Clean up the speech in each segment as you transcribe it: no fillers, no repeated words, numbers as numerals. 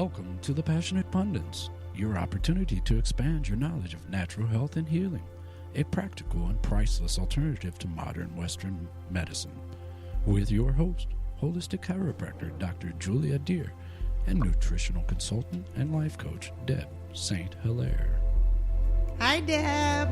Welcome to the Passionate Pundits, your opportunity to expand your knowledge of natural health and healing, a practical and priceless alternative to modern Western medicine. With your host, holistic chiropractor Dr. Juliadeer, and nutritional consultant and life coach Deb St.Hilaire. Hi, Deb.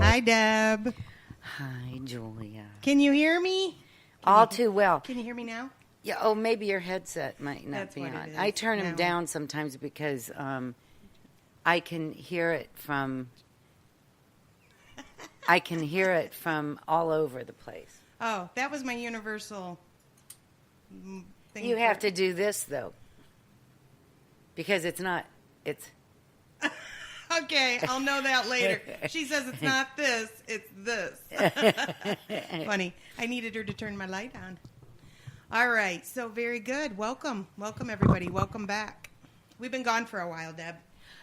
Hi, Deb. Hi, Julia. Can you hear me? All too well. Can you hear me now? Yeah. Oh, maybe your headset might not That's be what on. it is. I turn them No. down sometimes because I can hear it from. I can hear it from all over the place. Oh, that was my universal thing. You have to do this though, because it's not. It's. Okay, I'll know that later. She says it's not this, it's this. Funny. I needed her to turn my light on. All right, so very good. Welcome. Welcome, everybody. Welcome back. We've been gone for a while, Deb.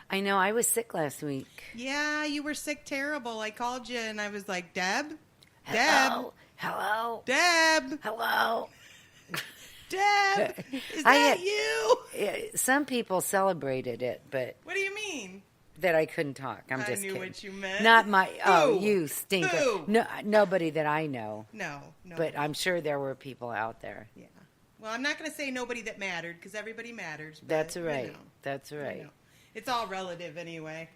I know. I was sick last week. Yeah, you were sick terrible. I called you and I was like, Deb? Hello. Hello. Deb? Hello. Deb? Is that you? Some people celebrated it, but What do you mean? that I couldn't talk. I'm I just knew kidding. what you meant. Not my. Oh, Who? you stinker. Who? No, nobody that I know. No. But I'm sure there were people out there. Yeah. Well, I'm not going to say nobody that mattered because everybody matters. But, That's right. You know, That's right. you know. It's all relative anyway.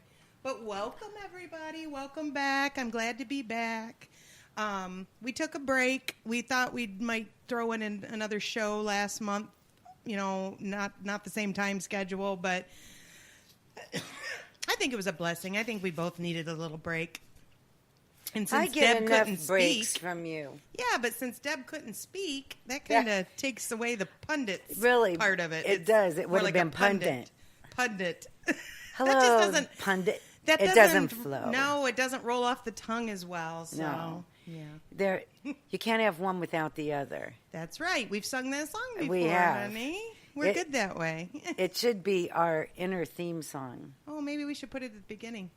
But welcome, everybody. Welcome back. I'm glad to be back. We took a break. We thought we might throw in another show last month. You know, not the same time schedule, but I think it was a blessing. I think we both needed a little break. And since I get Deb enough couldn't breaks speak, from you. yeah, but since Deb couldn't speak, that kind of takes away the pundits Really, part of it. it It's does. It more would have like been a pundit. Hello, that just doesn't. pundit. That It doesn't flow. No, it doesn't roll off the tongue as well. So, No. yeah, You can't have one without the other. that's right. We've sung that song before, We have. honey. We're good that way. It should be our inner theme song. Oh, maybe we should put it at the beginning.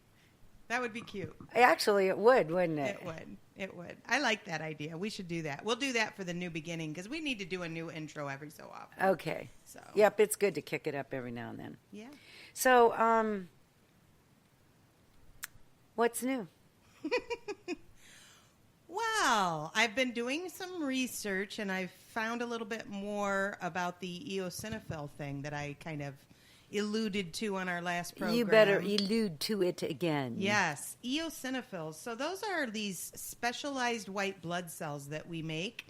That would be cute. Actually, it would, wouldn't it? It would. It would. I like that idea. We should do that. We'll do that for the new beginning because we need to do a new intro every so often. Okay. So, Yep, it's good to kick it up every now and then. yeah. So, what's new? Well, I've been doing some research and I've found a little bit more about the eosinophil thing that I kind of alluded to on our last program. You better allude to it again. Yes, eosinophils. So those are these specialized white blood cells that we make,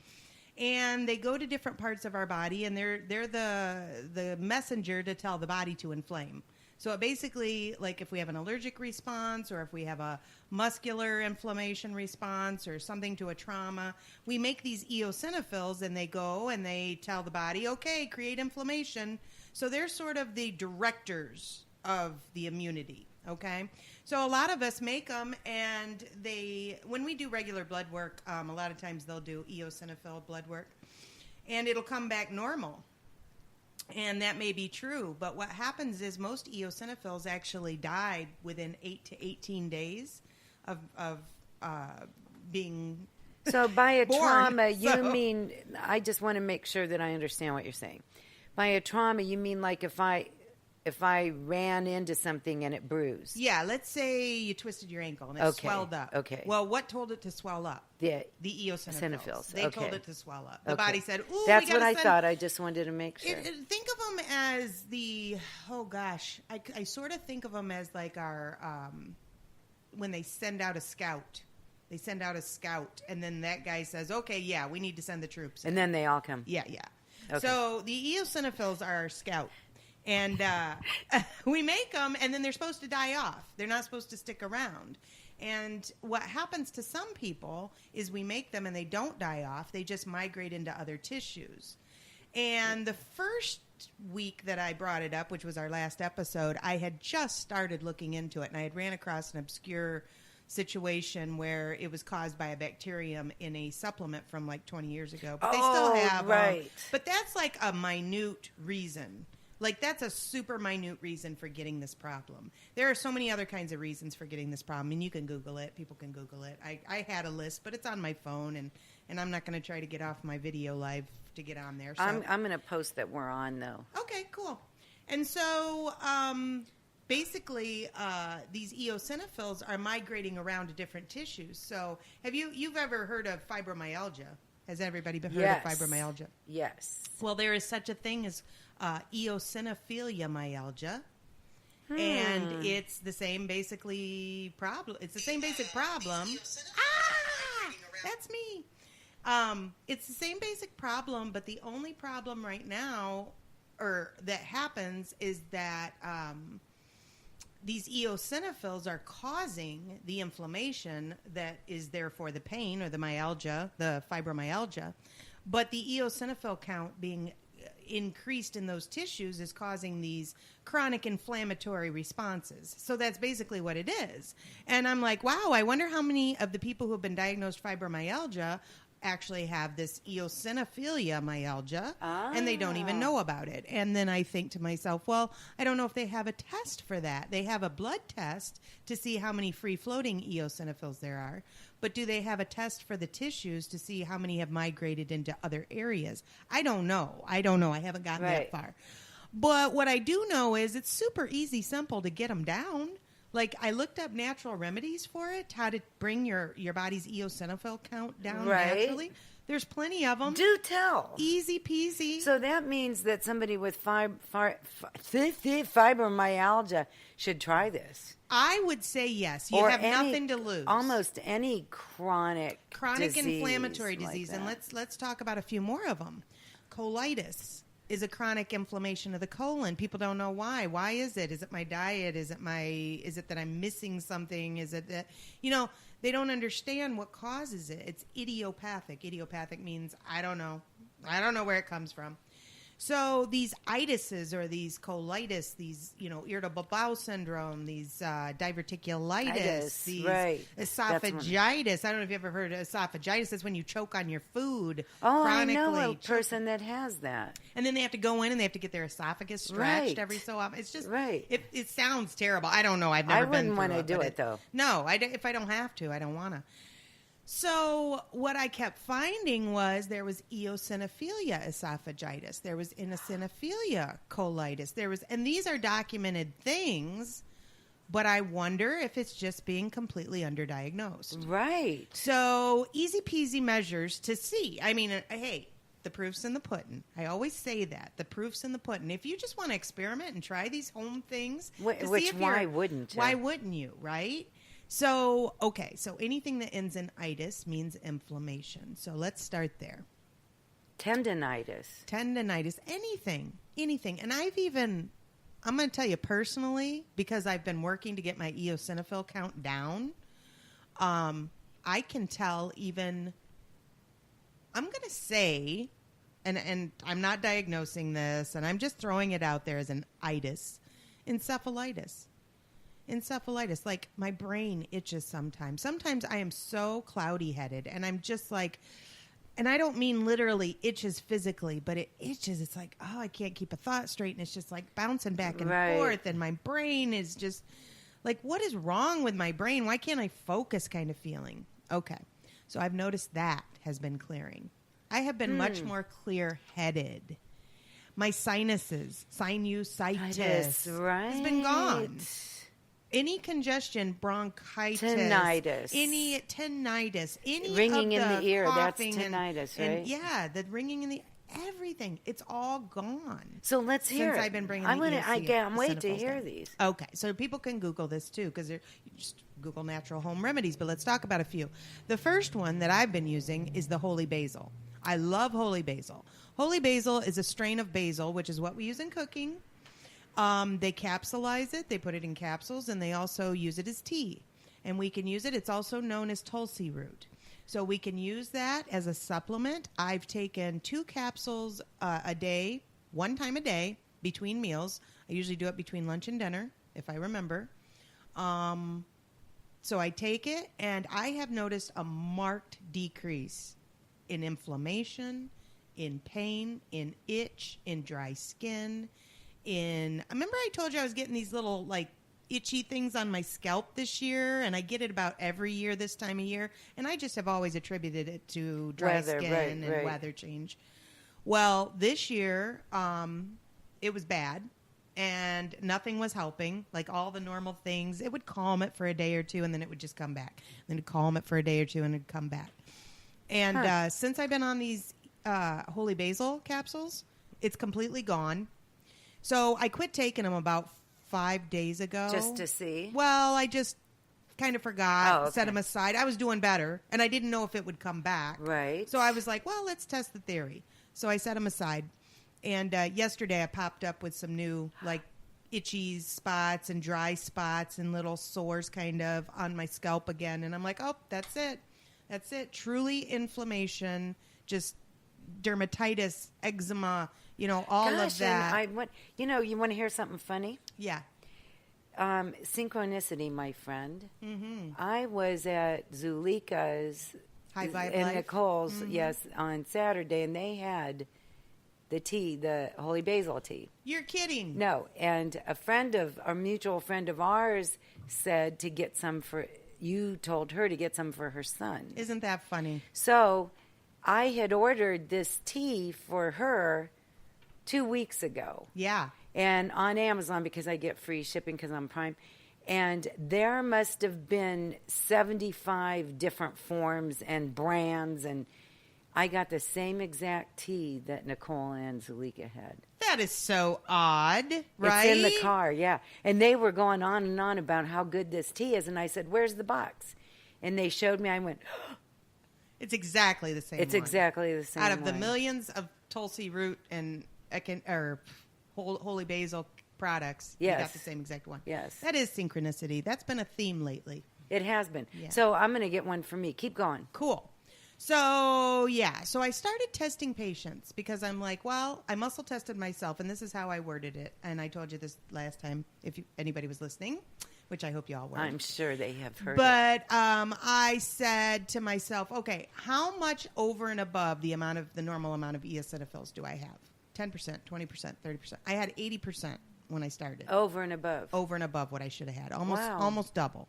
and they go to different parts of our body, and they're the messenger to tell the body to inflame. So it basically, like if we have an allergic response or if we have a muscular inflammation response or something to a trauma, we make these eosinophils and they go and they tell the body, okay, create inflammation. So they're sort of the directors of the immunity, okay? So a lot of us make them, and when we do regular blood work, a lot of times they'll do eosinophil blood work, and it'll come back normal. And that may be true, but what happens is most eosinophils actually died within 8 to 18 days of being So by a born. trauma, you So- mean, I just want to make sure that I understand what you're saying. By a trauma, you mean like if I ran into something and it bruised. Yeah, let's say you twisted your ankle and it swelled up. Okay. Well, what told it to swell up? The Eosinophils. They Okay. told it to swell up. The Okay. body said, ooh, That's we what gotta I send... thought. I just wanted to make sure. Think of them as I sort of think of them as like our, when they send out a scout. They send out a scout, and then that guy says, okay, yeah, we need to send the troops in. And then they all come. Yeah. Okay. So the eosinophils are our scout. And we make them, and then they're supposed to die off. They're not supposed to stick around. And what happens to some people is we make them, and they don't die off. They just migrate into other tissues. And the first week that I brought it up, which was our last episode, I had just started looking into it, and I had ran across an obscure situation where it was caused by a bacterium in a supplement from like 20 years ago. But they still have right. But that's like a minute reason. Like, that's a super minute reason for getting this problem. There are so many other kinds of reasons for getting this problem, and you can Google it. People can Google it. I had a list, but it's on my phone, and I'm not going to try to get off my video live to get on there. So. I'm going to post that we're on, though. Okay, cool. And so basically these eosinophils are migrating around to different tissues. So you've ever heard of fibromyalgia? Has everybody heard of fibromyalgia? Yes. Well, there is such a thing as eosinophilia myalgia. And it's the same basically problem. It's the same basic problem. That's me. It's the same basic problem, but the only problem right now, or that happens, is that these eosinophils are causing the inflammation that is therefore the pain or the myalgia, the fibromyalgia. But the eosinophil count being increased in those tissues is causing these chronic inflammatory responses. So that's basically what it is. And I'm like, wow, I wonder how many of the people who have been diagnosed fibromyalgia actually have this eosinophilia myalgia, and they don't even know about it. And then I think to myself, well, I don't know if they have a test for that. They have a blood test to see how many free-floating eosinophils there are, but do they have a test for the tissues to see how many have migrated into other areas? I don't know. I haven't gotten that far. But what I do know is it's super easy, simple to get them down. Like, I looked up natural remedies for it, how to bring your body's eosinophil count down naturally. There's plenty of them. Do tell. Easy peasy. So that means that somebody with fibromyalgia should try this. I would say yes. You have nothing to lose. Almost any chronic inflammatory disease. Like and let's talk about a few more of them. Colitis is a chronic inflammation of the colon. People don't know why. Why is it? Is it my diet? Is it that I'm missing something? Is it that, they don't understand what causes it. It's idiopathic. Idiopathic means I don't know where it comes from. So these itises or these colitis, these, irritable bowel syndrome, these diverticulitis, these esophagitis. I don't know if you've ever heard of esophagitis. That's when you choke on your food chronically. I know a person that has that. And then they have to go in and they have to get their esophagus stretched every so often. It's just, it sounds terrible. I don't know. I've never been through it. I wouldn't want to do it, though. No, if I don't have to, I don't want to. So what I kept finding was there was eosinophilia esophagitis. There was eosinophilia colitis. And these are documented things, but I wonder if it's just being completely underdiagnosed. Right. So easy peasy measures to see. I mean, hey, the proof's in the pudding. I always say that. The proof's in the pudding. If you just want to experiment and try these home things. Why wouldn't you? Why wouldn't you, right? So, okay, so anything that ends in itis means inflammation. So let's start there. Tendinitis, anything. And I'm going to tell you personally, because I've been working to get my eosinophil count down, I can tell even, I'm going to say, and I'm not diagnosing this, and I'm just throwing it out there as an itis, encephalitis. Like my brain itches sometimes. Sometimes I am so cloudy-headed, and I'm just like, and I don't mean literally itches physically, but it itches. It's like, I can't keep a thought straight, and it's just like bouncing back and forth, and my brain is just like, what is wrong with my brain? Why can't I focus kind of feeling? Okay, so I've noticed that has been clearing. I have been much more clear-headed. My sinusitis, has been gone. Any congestion, bronchitis, tinnitus, any ringing in the ear, that's tinnitus, right? And the ringing in the everything, it's all gone. So let's hear it. Since I've been bringing I can't wait to hear these. Okay, so people can Google this too, because you just Google natural home remedies. But let's talk about a few. The first one that I've been using is the holy basil. I love holy basil. Holy basil is a strain of basil, which is what we use in cooking. They capsulize it. They put it in capsules, and they also use it as tea. And we can use it. It's also known as Tulsi root. So we can use that as a supplement. I've taken 2 capsules a day, 1 time a day, between meals. I usually do it between lunch and dinner, if I remember. So I take it, and I have noticed a marked decrease in inflammation, in pain, in itch, in dry skin. Remember I told you I was getting these little like itchy things on my scalp this year, and I get it about every year this time of year, and I just have always attributed it to dry skin and weather change. Well, this year it was bad, and nothing was helping, like all the normal things. It would calm it for a day or two, and then it would just come back. Then it'd calm it for a day or two, and it'd come back. And since I've been on these holy basil capsules, it's completely gone. So I quit taking them about 5 days ago. Just to see? Well, I just kind of forgot, okay. set them aside. I was doing better, and I didn't know if it would come back. Right. So I was like, well, let's test the theory. So I set them aside. And yesterday I popped up with some new, like, itchy spots and dry spots and little sores kind of on my scalp again. And I'm like, oh, that's it. That's it. Truly inflammation, just dermatitis, eczema, all of that. And you want to hear something funny? Yeah. Synchronicity, my friend. Mm-hmm. I was at Zuleika's High Vibe and Life. Nicole's, yes, on Saturday, and they had the tea, the holy basil tea. You're kidding. No, and a mutual friend of ours said to get some you told her to get some for her son. Isn't that funny? So I had ordered this tea for her 2 weeks ago. Yeah. And on Amazon, because I get free shipping because I'm Prime. And there must have been 75 different forms and brands, and I got the same exact tea that Nicole and Zuleika had. That is so odd, right? It's in the car, yeah. And they were going on and on about how good this tea is, and I said, where's the box? And they showed me, I went, it's exactly the same it's one. Exactly the same Out of the one. millions of Tulsi root and holy basil products, Yes. you got the same exact one. Yes. That is synchronicity. That's been a theme lately. It has been. Yeah. So I'm going to get one for me. Keep going. Cool. So, yeah. So I started testing patients because I'm like, well, I muscle tested myself, and this is how I worded it. And I told you this last time, if anybody was listening, which I hope you all were. I'm sure they have heard it. But I said to myself, okay, how much over and above the normal amount of eosinophils do I have? 10%, 20%, 30%. I had 80% when I started. Over and above. Over and above what I should have had. Wow. Almost double.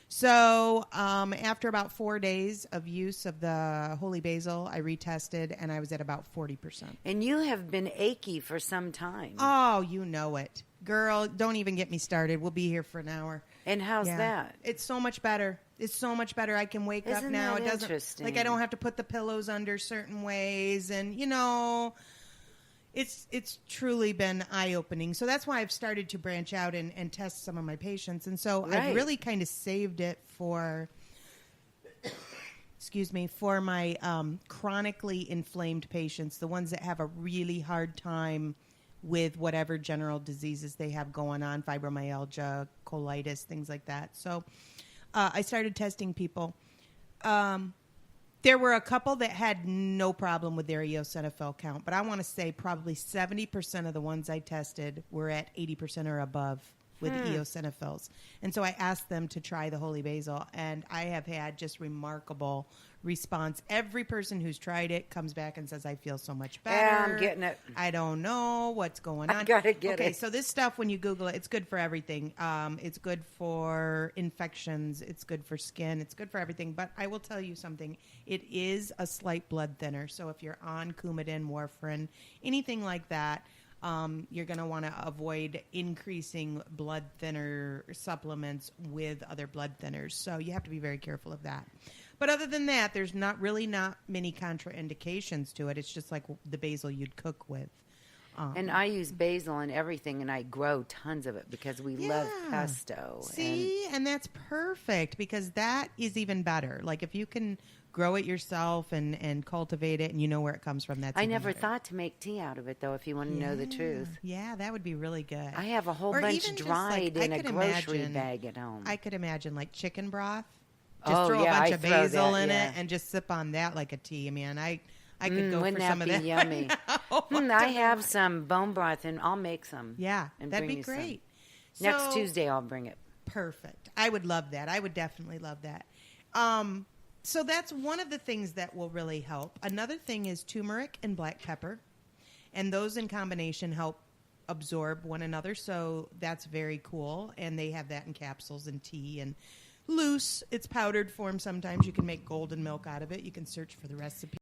So after about 4 days of use of the holy basil, I retested, and I was at about 40%. And you have been achy for some time. Oh, you know it. Girl, don't even get me started. We'll be here for an hour. And how's that? It's so much better. It's so much better. I can wake up Isn't now. that It doesn't interesting? like I don't have to put the pillows under certain ways, and it's truly been eye-opening. So that's why I've started to branch out and test some of my patients. And so Right. I've really kind of saved it for for my chronically inflamed patients, the ones that have a really hard time with whatever general diseases they have going on, fibromyalgia, colitis, things like that. So I started testing people. There were a couple that had no problem with their eosinophil count, but I want to say probably 70% of the ones I tested were at 80% or above with eosinophils. And so I asked them to try the holy basil, and I have had just remarkable response. Every person who's tried it comes back and says, I feel so much better. Yeah, I'm getting it. I don't know what's going on. I gotta get it. Okay, so this stuff, when you Google it, it's good for everything. It's good for infections. It's good for skin. It's good for everything. But I will tell you something. It is a slight blood thinner. So if you're on Coumadin, warfarin, anything like that, you're going to want to avoid increasing blood thinner supplements with other blood thinners. So you have to be very careful of that. But other than that, there's not many contraindications to it. It's just like the basil you'd cook with. And I use basil in everything, and I grow tons of it because we love pesto. See, and that's perfect because that is even better. Like if you can grow it yourself and cultivate it, and you know where it comes from. That's I even never better. thought to make tea out of it, though, if you want to know the truth. Yeah, that would be really good. I have a whole Or bunch even just, dried like, in I a could grocery imagine- bag at home. I could imagine like chicken broth. Just Oh, throw yeah, a bunch I of throw basil that, in yeah. it and just sip on that like a tea. I mean, I could go for wouldn't some that of be that. yummy? I know. I have some bone broth, and I'll make some. Yeah, and that'd bring be you some. great. Next So- Tuesday, I'll bring it. Perfect. I would love that. I would definitely love that. So that's one of the things that will really help. Another thing is turmeric and black pepper, and those in combination help absorb one another. So that's very cool. And they have that in capsules and tea and loose. It's powdered form sometimes. You can make golden milk out of it. You can search for the recipe.